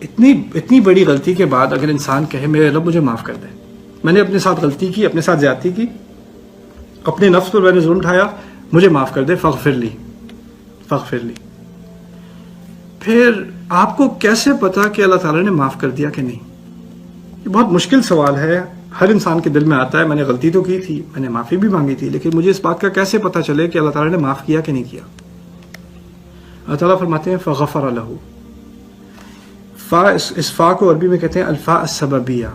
اتنی بڑی غلطی کے بعد اگر انسان کہے میرے رب مجھے معاف کر دے، میں نے اپنے ساتھ غلطی کی، اپنے ساتھ زیادتی کی، اپنے نفس پر میں نے ظلم اٹھایا، مجھے معاف کر دے، فاغفر لی، پھر آپ کو کیسے پتا کہ اللہ تعالیٰ نے معاف کر دیا کہ نہیں؟ یہ بہت مشکل سوال ہے، ہر انسان کے دل میں آتا ہے میں نے غلطی تو کی تھی، میں نے معافی بھی مانگی تھی، لیکن مجھے اس بات کا کیسے پتا چلے کہ اللہ تعالیٰ نے معاف کیا کہ نہیں کیا؟ اللہ تعالیٰ فرماتے ہیں فغفر لہ، فا اس فا کو عربی میں کہتے ہیں الفاء السببیہ،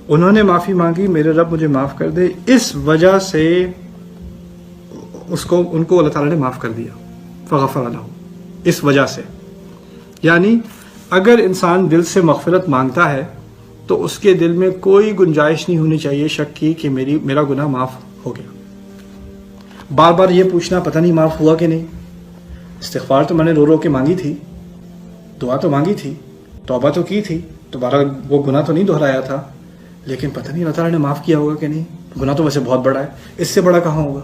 انہوں نے معافی مانگی میرے رب مجھے معاف کر دے، اس وجہ سے ان کو اللہ تعالیٰ نے معاف کر دیا، فغفر لہ، اس وجہ سے۔ یعنی اگر انسان دل سے مغفرت مانگتا ہے تو اس کے دل میں کوئی گنجائش نہیں ہونی چاہیے شک کی کہ میرا گناہ معاف ہو گیا۔ بار بار یہ پوچھنا پتہ نہیں معاف ہوا کہ نہیں، استغفار تو میں نے رو رو کے مانگی تھی، دعا تو مانگی تھی، توبہ تو کی تھی، دوبارہ وہ گناہ تو نہیں دہرایا تھا، لیکن پتہ نہیں اللہ تعالیٰ نے معاف کیا ہوگا کہ نہیں، گناہ تو ویسے بہت بڑا ہے، اس سے بڑا کہاں ہوگا،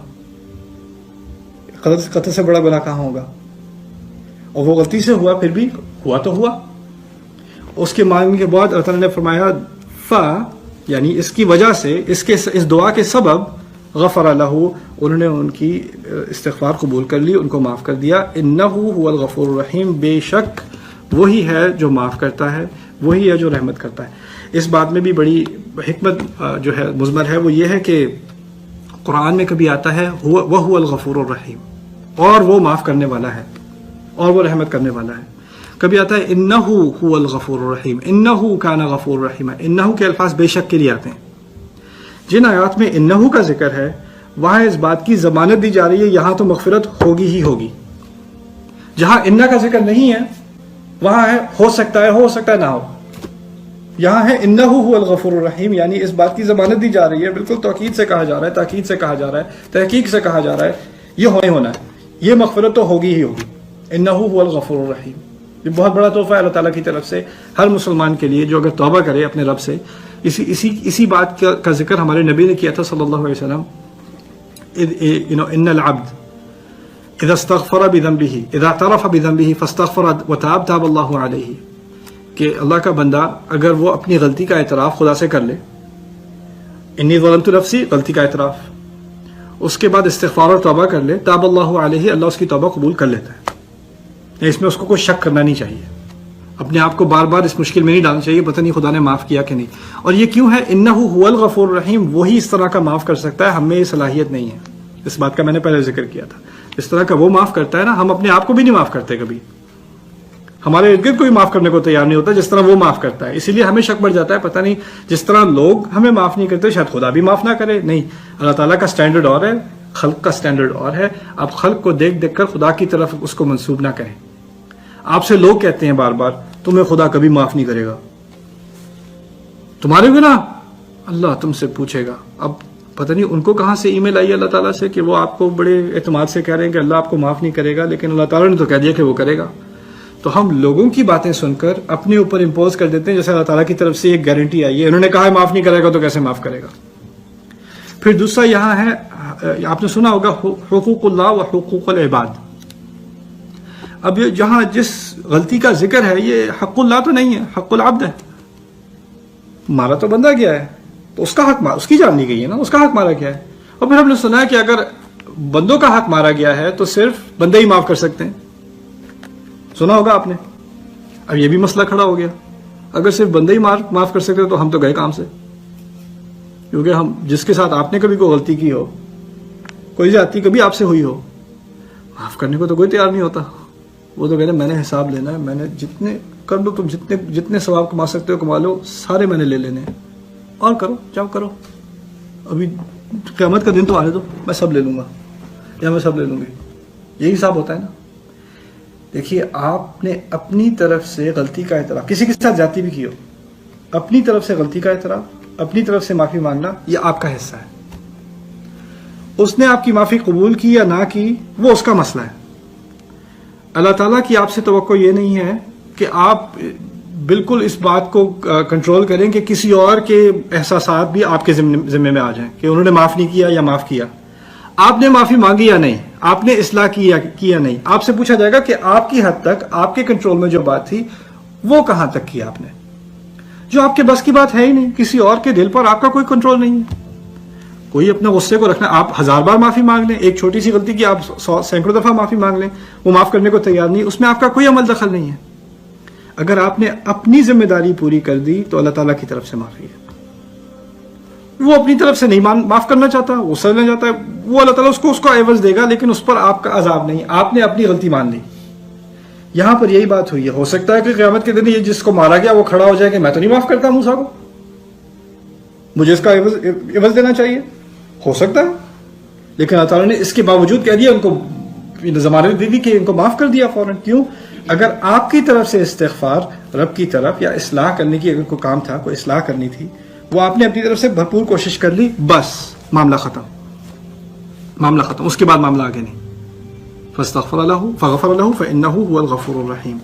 قتل سے بڑا گناہ کہاں ہوگا، اور وہ غلطی سے ہوا، پھر بھی ہوا تو ہوا۔ اس کے مانگنے کے بعد اللہ تعالیٰ نے فرمایا فا، یعنی اس کی وجہ سے، اس دعا کے سبب غفر لہ، انہوں نے ان کی استغفار قبول کر لی، ان کو معاف کر دیا۔ انہ هو الغفور الرحیم، بے شک وہی ہے جو معاف کرتا ہے، وہی ہے جو رحمت کرتا ہے۔ اس بات میں بھی بڑی حکمت جو ہے مضمر ہے، وہ یہ ہے کہ قرآن میں کبھی آتا ہے وَهُوَ الغفور الرحیم، اور وہ معاف کرنے والا ہے اور وہ رحمت کرنے والا ہے، کبھی آتا ہے انہ هو الغفور الرحیم، انہ کان غفور الرحیم، انہ کے الفاظ بے شک کے لیے آتے ہیں۔ جن آیات میں انہ کا ذکر ہے وہاں اس بات کی ضمانت دی جا رہی ہے یہاں تو مغفرت ہوگی ہی ہوگی، جہاں انہ کا ذکر نہیں ہے وہاں ہے ہو سکتا ہے نہ ہو، یہاں ہے انہ هو الغفور الرحیم، یعنی اس بات کی ضمانت دی جا رہی ہے، بالکل توکید سے کہا جا رہا ہے، تاکید سے کہا جا رہا ہے، تحقیق سے کہا جا رہا ہے، یہ ہونا ہے، یہ مغفرت تو ہوگی ہی ہوگی، انہ هو الغفور الرحیم۔ یہ بہت بڑا تحفہ ہے اللہ تعالیٰ کی طرف سے ہر مسلمان کے لیے جو اگر توبہ کرے اپنے رب سے۔ اسی بات کا ذکر ہمارے نبی نے کیا تھا صلی اللہ علیہ وسلم، ان العبد اذا استغفر بذنبه اذا اعترف بذنبه فاستغفر وتاب تاب اللہ علیہ، کہ اللہ کا بندہ اگر وہ اپنی غلطی کا اعتراف خدا سے کر لے، انی ظلمت نفسی، غلطی کا اعتراف، اس کے بعد استغفار اور توبہ کر لے، تاب اللہ علیہ، اللہ اس کی توبہ قبول کر لیتا ہے۔ اس میں اس کو کوئی شک کرنا نہیں چاہیے، اپنے آپ کو بار بار اس مشکل میں نہیں ڈالنا چاہیے پتہ نہیں خدا نے معاف کیا کہ نہیں۔ اور یہ کیوں ہے؟ انہ هو الغفور الرحیم، وہی اس طرح کا معاف کر سکتا ہے، ہم میں یہ صلاحیت نہیں ہے، اس بات کا میں نے پہلے ذکر کیا تھا۔ اس طرح کا وہ معاف کرتا ہے نا، ہم اپنے آپ کو بھی نہیں معاف کرتے، کبھی ہمارے ارد گرد کوئی معاف کرنے کو تیار نہیں ہوتا جس طرح وہ معاف کرتا ہے، اسی لیے ہمیں شک بڑھ جاتا ہے پتہ نہیں جس طرح لوگ ہمیں معاف نہیں کرتے شاید خدا بھی معاف نہ کرے۔ نہیں، اللہ تعالیٰ کا سٹینڈرڈ اور ہے، خلق کا سٹینڈرڈ اور ہے، آپ خلق کو دیکھ کر خدا کی طرف اس کو منسوب نہ کریں۔ آپ سے لوگ کہتے ہیں بار بار تمہیں خدا کبھی معاف نہیں کرے گا، تمہارے گناہ اللہ تم سے پوچھے گا۔ اب پتہ نہیں ان کو کہاں سے ای میل آئی اللہ تعالیٰ سے کہ وہ آپ کو بڑے اعتماد سے کہہ رہے ہیں کہ اللہ آپ کو معاف نہیں کرے گا، لیکن اللہ تعالیٰ نے تو کہہ دیا کہ وہ کرے گا۔ تو ہم لوگوں کی باتیں سن کر اپنے اوپر امپوز کر دیتے ہیں جیسے اللہ تعالیٰ کی طرف سے ایک گارنٹی آئی ہے، انہوں نے کہا ہے معاف نہیں کرے گا تو کیسے معاف کرے گا۔ پھر دوسرا یہاں ہے، آپ نے سنا ہوگا حقوق اللہ و حقوق العباد۔ اب یہ جہاں جس غلطی کا ذکر ہے یہ حق اللہ تو نہیں ہے، حق العبد ہے، مارا تو بندہ گیا ہے تو اس کا حق اس کی جان لی گئی ہے نا، اس کا حق مارا گیا ہے۔ اور پھر ہم نے سنا ہے کہ اگر بندوں کا حق مارا گیا ہے تو صرف بندے ہی معاف کر سکتے ہیں، سنا ہوگا آپ نے۔ اب یہ بھی مسئلہ کھڑا ہو گیا، اگر صرف بندے ہی معاف کر سکتے تو ہم تو گئے کام سے، کیونکہ ہم جس کے ساتھ آپ نے کبھی کوئی غلطی کی ہو، کوئی زیادتی کبھی آپ سے ہوئی ہو، معاف کرنے کو تو کوئی تیار نہیں ہوتا، وہ تو کہتے ہیں میں نے حساب لینا ہے، میں نے جتنے کر لو، تم جتنے ثواب کما سکتے ہو کما لو، سارے میں نے لے لینے ہیں، اور کرو جاؤ کرو، ابھی قیامت کا دن تو آنے دو، میں سب لے لوں گا یا میں سب لے لوں گی، یہی حساب ہوتا ہے نا۔ دیکھیے آپ نے اپنی طرف سے غلطی کا اعتراف، کسی کے ساتھ زیادتی بھی کی ہو، اپنی طرف سے غلطی کا اعتراف، اپنی طرف سے معافی مانگنا، یہ آپ کا حصہ ہے۔ اس نے آپ کی معافی قبول کی یا نہ کی وہ اس کا مسئلہ ہے۔ اللہ تعالیٰ کی آپ سے توقع یہ نہیں ہے کہ آپ بالکل اس بات کو کنٹرول کریں کہ کسی اور کے احساسات بھی آپ کے ذمے میں آ جائیں کہ انہوں نے معاف نہیں کیا یا معاف کیا۔ آپ نے معافی مانگی یا نہیں، آپ نے اصلاح کی یا نہیں، آپ سے پوچھا جائے گا کہ آپ کی حد تک آپ کے کنٹرول میں جو بات تھی وہ کہاں تک کیا آپ نے جو آپ کے بس کی بات ہے ہی نہیں. کسی اور کے دل پر آپ کا کوئی کنٹرول نہیں ہے. کوئی اپنے غصے کو رکھنا, آپ 1000 بار معافی مانگ لیں, ایک چھوٹی سی غلطی کی آپ سینکڑوں دفعہ معافی مانگ لیں, وہ معاف کرنے کو تیار نہیں, اس میں آپ کا کوئی عمل دخل نہیں ہے. اگر آپ نے اپنی ذمہ داری پوری کر دی تو اللہ تعالیٰ کی طرف سے معافی ہے. وہ اپنی طرف سے نہیں معاف کرنا چاہتا, وہ سمجھنا چاہتا ہے, وہ اللہ تعالیٰ اس کو عوض دے گا, لیکن اس پر آپ کا عذاب نہیں. آپ نے اپنی غلطی مان لی. یہاں پر یہی بات ہوئی ہے. ہو سکتا ہے کہ قیامت کے دن یہ جس کو مارا گیا وہ کھڑا ہو جائے کہ میں تو نہیں معاف کرتا موسیٰ کو, مجھے اس کا عوض دینا چاہیے. ہو سکتا ہے, لیکن اللہ تعالیٰ نے اس کے باوجود کہہ دیا, ان کو ضمانت دے دی کہ ان کو معاف کر دیا فوراً. کیوں؟ اگر آپ کی طرف سے استغفار رب کی طرف یا اصلاح کرنے کی اگر کوئی کام تھا, کوئی اصلاح کرنی تھی, وہ آپ نے اپنی طرف سے بھرپور کوشش کر لی, بس معاملہ ختم, معاملہ ختم. اس کے بعد معاملہ آگے نہیں. فاستغفر له فغفر له فإنه هو الغفور الرحیم.